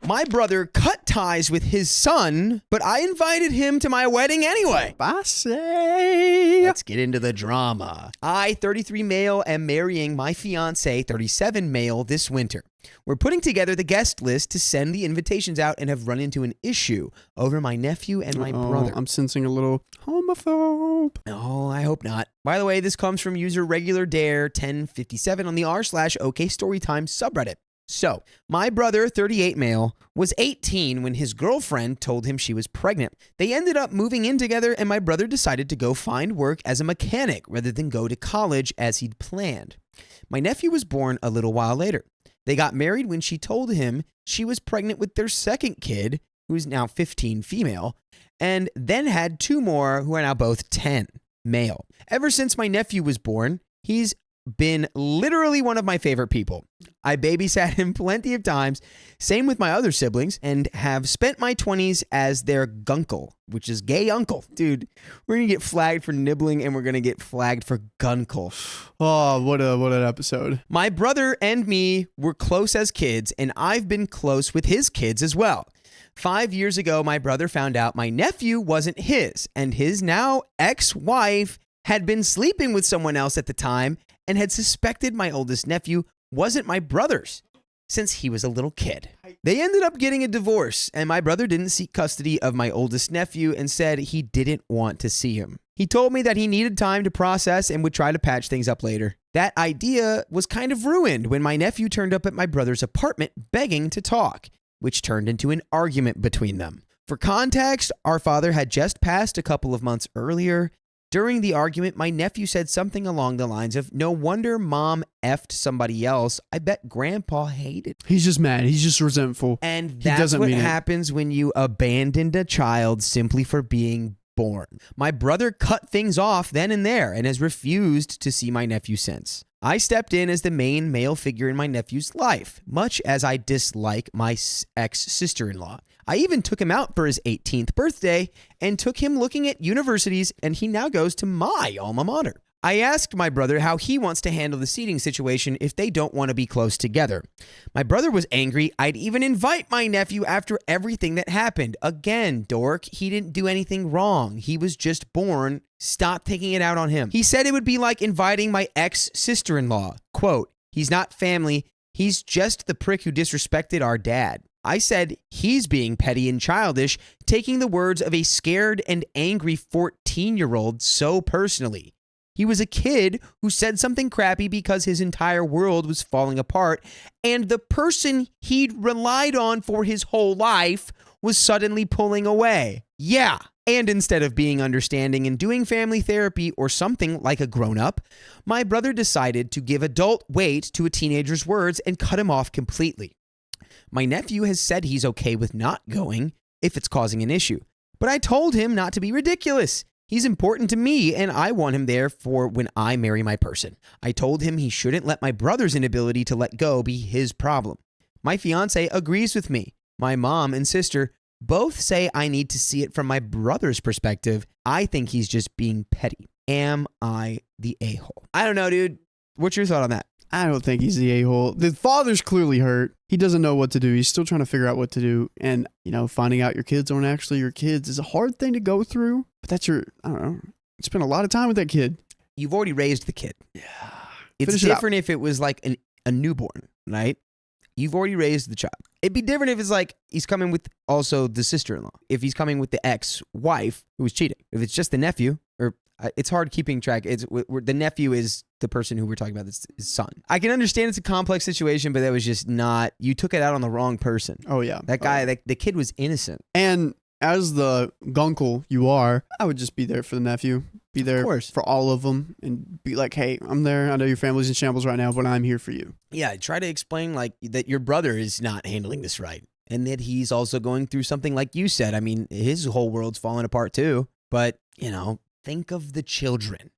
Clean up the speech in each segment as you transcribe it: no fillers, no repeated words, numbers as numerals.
My brother cut ties with his son, but I invited him to my wedding anyway. I say. Let's get into the drama. I, 33 male, am marrying my fiance, 37 male, this winter. We're putting together the guest list to send the invitations out and have run into an issue over my nephew and my brother. I'm sensing a little homophobe. No, I hope not. By the way, this comes from user regulardare1057 on the r/okaystorytime subreddit. So, my brother, 38 male, was 18 when his girlfriend told him she was pregnant. They ended up moving in together, and my brother decided to go find work as a mechanic rather than go to college as he'd planned. My nephew was born a little while later. They got married when she told him she was pregnant with their second kid, who's now 15 female, and then had 2 more who are now both 10 male. Ever since my nephew was born, he's been literally one of my favorite people. I babysat him plenty of times, same with my other siblings, and have spent my 20s as their gunkle, which is gay uncle. Dude, we're going to get flagged for nibbling and we're going to get flagged for gunkle. Oh, what an episode. My brother and me were close as kids, and I've been close with his kids as well. 5 years ago, my brother found out my nephew wasn't his, and his now ex-wife had been sleeping with someone else at the time and had suspected my oldest nephew wasn't my brother's since he was a little kid. They ended up getting a divorce, and my brother didn't seek custody of my oldest nephew and said he didn't want to see him. He told me that he needed time to process and would try to patch things up later. That idea was kind of ruined when my nephew turned up at my brother's apartment begging to talk, which turned into an argument between them. For context, our father had just passed a couple of months earlier. During the argument, my nephew said something along the lines of, "No wonder mom effed somebody else. I bet grandpa hated." He's just mad. He's just resentful. And that's what happens when you abandoned a child simply for being born. My brother cut things off then and there and has refused to see my nephew since. I stepped in as the main male figure in my nephew's life, much as I dislike my ex-sister-in-law. I even took him out for his 18th birthday and took him looking at universities, and he now goes to my alma mater. I asked my brother how he wants to handle the seating situation if they don't want to be close together. My brother was angry I'd even invite my nephew after everything that happened. Again, dork, he didn't do anything wrong. He was just born. Stop taking it out on him. He said it would be like inviting my ex-sister-in-law. Quote, "He's not family. He's just the prick who disrespected our dad." I said he's being petty and childish, taking the words of a scared and angry 14-year-old so personally. He was a kid who said something crappy because his entire world was falling apart, and the person he'd relied on for his whole life was suddenly pulling away. Yeah. And instead of being understanding and doing family therapy or something like a grown-up, my brother decided to give adult weight to a teenager's words and cut him off completely. My nephew has said he's okay with not going if it's causing an issue, but I told him not to be ridiculous. He's important to me, and I want him there for when I marry my person. I told him he shouldn't let my brother's inability to let go be his problem. My fiance agrees with me. My mom and sister both say I need to see it from my brother's perspective. I think he's just being petty. Am I the a-hole? I don't know, dude. What's your thought on that? I don't think he's the a-hole. The father's clearly hurt. He doesn't know what to do. He's still trying to figure out what to do. And, finding out your kids aren't actually your kids is a hard thing to go through. But that's I don't know. You spend a lot of time with that kid. You've already raised the kid. Yeah. It's different if it was like a newborn, right? You've already raised the child. It'd be different if it's like he's coming with also the sister-in-law. If he's coming with the ex-wife who was cheating. If it's just the nephew, or it's hard keeping track. The nephew is the person who we're talking about, his son. I can understand it's a complex situation, but that was just not, you took it out on the wrong person. Oh, yeah. That guy, the kid was innocent. And as the gunkle you are, I would just be there for the nephew. Be there for all of them and be like, hey, I'm there. I know your family's in shambles right now, but I'm here for you. Yeah, try to explain that your brother is not handling this right. And that he's also going through something like you said. I mean, his whole world's falling apart too. But, think of the children.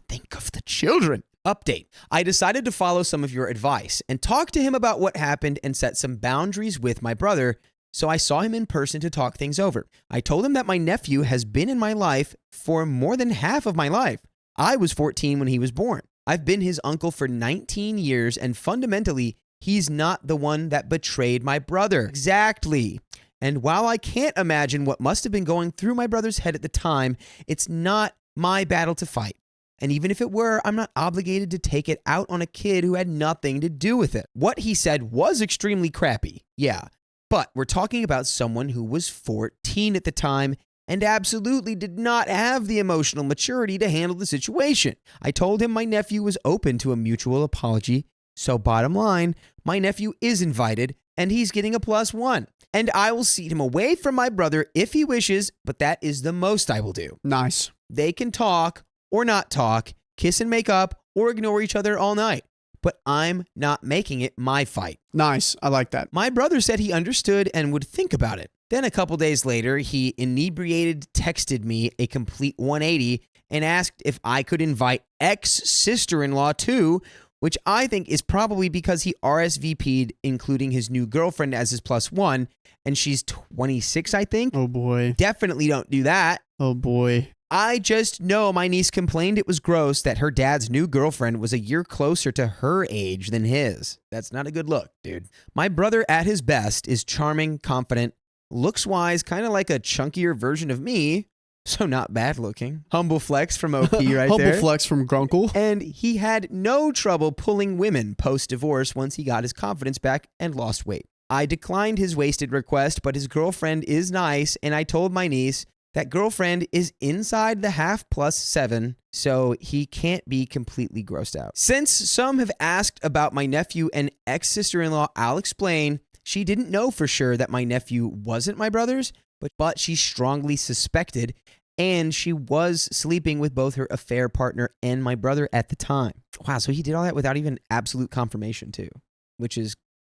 Think of the children. Update. I decided to follow some of your advice and talk to him about what happened and set some boundaries with my brother. So I saw him in person to talk things over. I told him that my nephew has been in my life for more than half of my life. I was 14 when he was born. I've been his uncle for 19 years, and fundamentally, He's not the one that betrayed my brother. Exactly. And while I can't imagine what must have been going through my brother's head at the time, it's not my battle to fight. And even if it were, I'm not obligated to take it out on a kid who had nothing to do with it. What he said was extremely crappy, yeah. But we're talking about someone who was 14 at the time and absolutely did not have the emotional maturity to handle the situation. I told him my nephew was open to a mutual apology. So bottom line, my nephew is invited and he's getting a +1. And I will seat him away from my brother if he wishes, but that is the most I will do. Nice. They can talk or not talk, kiss and make up, or ignore each other all night. But I'm not making it my fight. Nice. I like that. My brother said he understood and would think about it. Then a couple days later, he inebriated texted me a complete 180 and asked if I could invite ex-sister-in-law too, which I think is probably because he RSVP'd, including his new girlfriend as his +1, and she's 26, I think. Oh, boy. Definitely don't do that. Oh, boy. I just know my niece complained it was gross that her dad's new girlfriend was a year closer to her age than his. That's not a good look, dude. My brother at his best is charming, confident, looks-wise, kind of like a chunkier version of me, so not bad looking. Humble flex from OP right there. Humble flex from Grunkle. And he had no trouble pulling women post-divorce once he got his confidence back and lost weight. I declined his wasted request, but his girlfriend is nice, and I told my niece that girlfriend is inside the half +7, so he can't be completely grossed out. Since some have asked about my nephew and ex-sister-in-law, I'll explain. She didn't know for sure that my nephew wasn't my brother's, but she strongly suspected, and she was sleeping with both her affair partner and my brother at the time. Wow, so he did all that without even absolute confirmation too,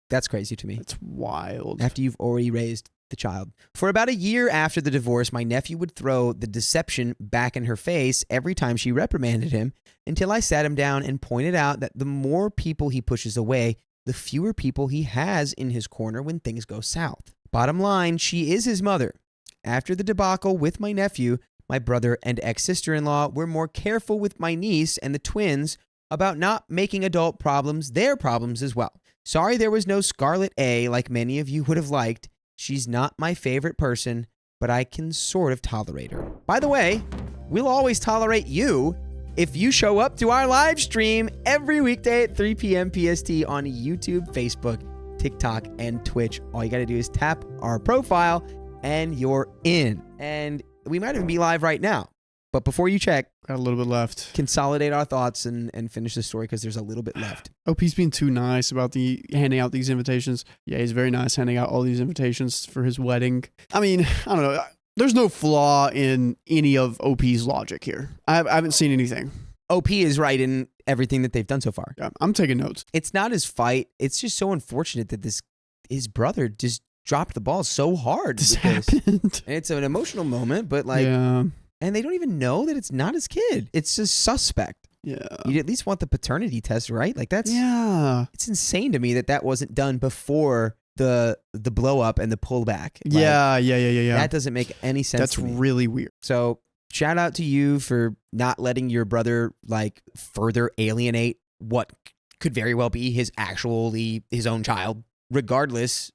that's crazy to me. That's wild. After you've already raised the child. For about a year after the divorce, my nephew would throw the deception back in her face every time she reprimanded him until I sat him down and pointed out that the more people he pushes away, the fewer people he has in his corner when things go south. Bottom line, she is his mother. After the debacle with my nephew, my brother and ex-sister-in-law were more careful with my niece and the twins about not making adult problems their problems as well. Sorry there was no Scarlet A like many of you would have liked. She's not my favorite person, but I can sort of tolerate her. By the way, we'll always tolerate you if you show up to our live stream every weekday at 3 p.m. PST on YouTube, Facebook, TikTok, and Twitch. All you got to do is tap our profile and you're in. And we might even be live right now. But before you check, got a little bit left. Consolidate our thoughts and finish the story because there's a little bit left. OP's being too nice about handing out these invitations. Yeah, he's very nice handing out all these invitations for his wedding. I mean, I don't know. There's no flaw in any of OP's logic here. I haven't seen anything. OP is right in everything that they've done so far. Yeah, I'm taking notes. It's not his fight. It's just so unfortunate that his brother just dropped the ball so hard. This happened. And it's an emotional moment, but yeah. And they don't even know that it's not his kid. It's just suspect. Yeah. You'd at least want the paternity test, right? Like that's It's insane to me that wasn't done before the blow up and the pullback. Yeah. That doesn't make any sense. That's to me. really weird. So shout out to you for not letting your brother further alienate what could very well be his own child. Regardless,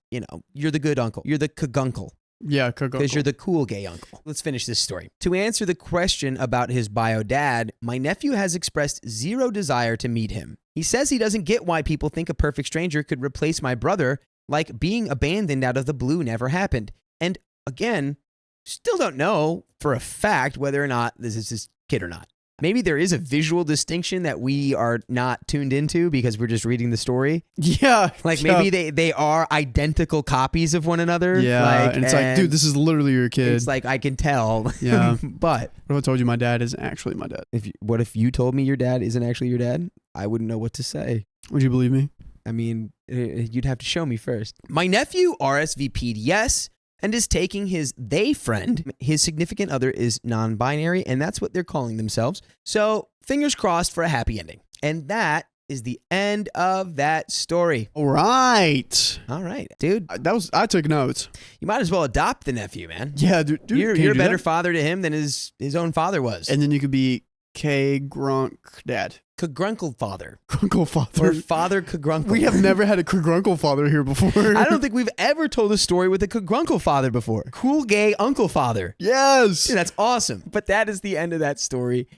you're the good uncle. You're the kagunkle. Yeah, because you're the cool gay uncle. Let's finish this story. To answer the question about his bio dad, my nephew has expressed zero desire to meet him. He says he doesn't get why people think a perfect stranger could replace my brother, like being abandoned out of the blue never happened. And again, still don't know for a fact whether or not this is his kid or not. Maybe there is a visual distinction that we are not tuned into because we're just reading the story. Yeah. Maybe they are identical copies of one another. Yeah. And it's dude, this is literally your kid. It's I can tell. Yeah. But what if I told you my dad isn't actually my dad? What if you told me your dad isn't actually your dad? I wouldn't know what to say. Would you believe me? I mean, you'd have to show me first. My nephew RSVP'd yes, and is taking his they friend. His significant other is non-binary, and that's what they're calling themselves. So fingers crossed for a happy ending. And that is the end of that story. All right, dude. I took notes. You might as well adopt the nephew, man. Yeah, dude. You're a better father to him than his own father was. And then you could be K Grunk dad. Kagrunkle father. Grunkle father. Or Father Kagrunkle. We have never had a Kagrunkle father here before. I don't think we've ever told a story with a Kagrunkle father before. Cool gay uncle father. Yes. Dude, that's awesome. But that is the end of that story.